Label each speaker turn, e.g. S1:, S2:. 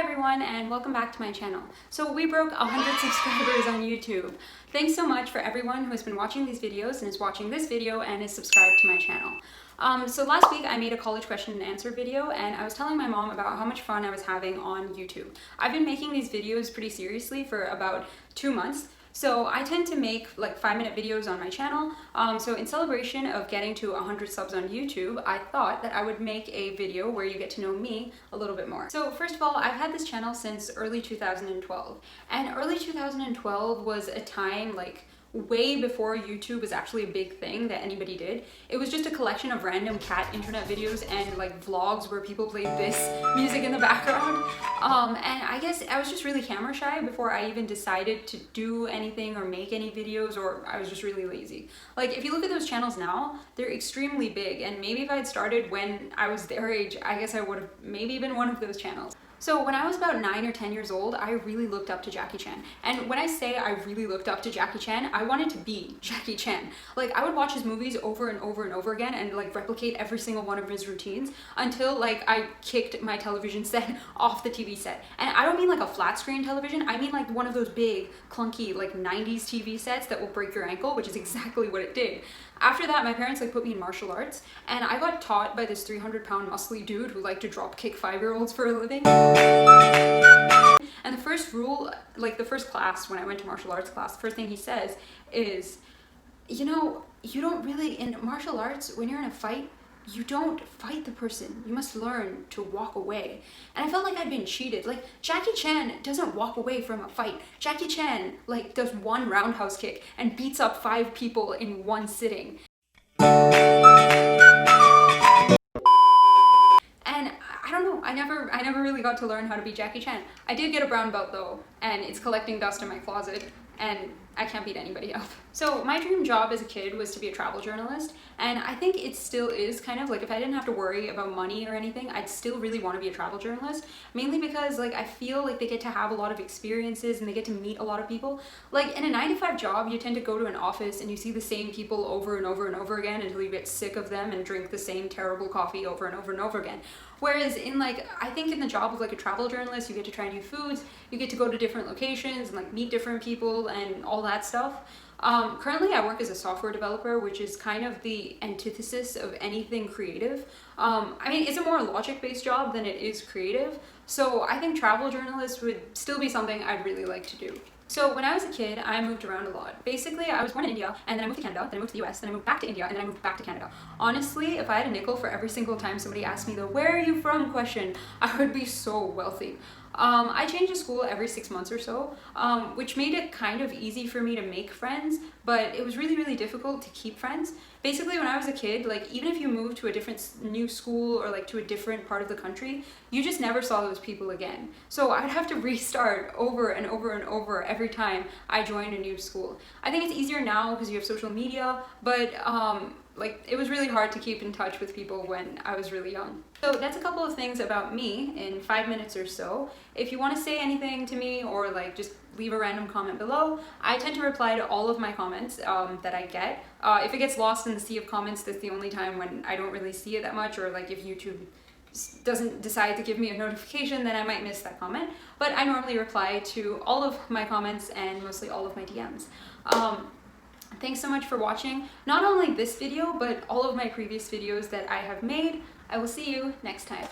S1: everyone, and welcome back to my channel. So we broke 100 subscribers on YouTube. Thanks so much for everyone who has been watching these videos and is watching this video and is subscribed to my channel. So last week I made a college question and answer video, and I was telling my mom about how much fun I was having on YouTube. I've been making these videos pretty seriously for about 2 months. So I tend to make like 5-minute videos on my channel. So in celebration of getting to 100 subs on YouTube, I thought that I would make a video where you get to know me a little bit more. So first of all, I've had this channel since early 2012. And early 2012 was a time like way before YouTube was actually a big thing that anybody did. It was just a collection of random cat internet videos and like vlogs where people played this music in the background. And I guess I was just really camera shy before I even decided to do anything or make any videos, or I was just really lazy. Like if you look at those channels now, they're extremely big, and maybe if I had started when I was their age, I guess I would have maybe been one of those channels. So when I was about 9 or 10 years old, I really looked up to Jackie Chan. And when I say I really looked up to Jackie Chan, I wanted to be Jackie Chan. Like I would watch his movies over and over and over again and like replicate every single one of his routines until like I kicked my television set off the TV set. And I don't mean like a flat screen television, I mean like one of those big, clunky, like 90s TV sets that will break your ankle, which is exactly what it did. After that, my parents like put me in martial arts, and I got taught by this 300-pound muscly dude who liked to drop kick 5-year-olds for a living. And the first rule, like the first class when I went to martial arts class, the first thing he says is, you know, you don't really, in martial arts, when you're in a fight, you don't fight the person. You must learn to walk away. And I felt like I'd been cheated. Like Jackie Chan doesn't walk away from a fight. Jackie Chan like does one roundhouse kick and beats up 5 people in one sitting. And I don't know, I never really got to learn how to be Jackie Chan. I did get a brown belt though, and it's collecting dust in my closet, and I can't beat anybody up. So my dream job as a kid was to be a travel journalist, and I think it still is kind of like, if I didn't have to worry about money or anything, I'd still really want to be a travel journalist, mainly because like I feel like they get to have a lot of experiences and they get to meet a lot of people. Like in a 9-to-5 job, you tend to go to an office and you see the same people over and over and over again until you get sick of them and drink the same terrible coffee over and over and over again. Whereas in like, I think in the job of like a travel journalist, you get to try new foods, you get to go to different locations and like meet different people and all that stuff. Currently I work as a software developer, which is kind of the antithesis of anything creative. I mean, it's a more logic-based job than it is creative. So I think travel journalist would still be something I'd really like to do. So when I was a kid, I moved around a lot. Basically, I was born in India, and then I moved to Canada, then I moved to the US, then I moved back to India, and then I moved back to Canada. Honestly, if I had a nickel for every single time somebody asked me the "where are you from" question, I would be so wealthy. I changed to school every 6 months or so, which made it kind of easy for me to make friends, but it was really, really difficult to keep friends. Basically, when I was a kid, like even if you moved to a different new school or like to a different part of the country, you just never saw those people again. So I'd have to restart over and over and over every time I joined a new school. I think it's easier now because you have social media, but like it was really hard to keep in touch with people when I was really young. So that's a couple of things about me in 5 minutes or so. If you want to say anything to me or like just leave a random comment below, I tend to reply to all of my comments that I get. If it gets lost in the sea of comments, that's the only time when I don't really see it that much, or like if YouTube doesn't decide to give me a notification, then I might miss that comment. But I normally reply to all of my comments and mostly all of my DMs. Thanks so much for watching, not only this video, but all of my previous videos that I have made. I will see you next time.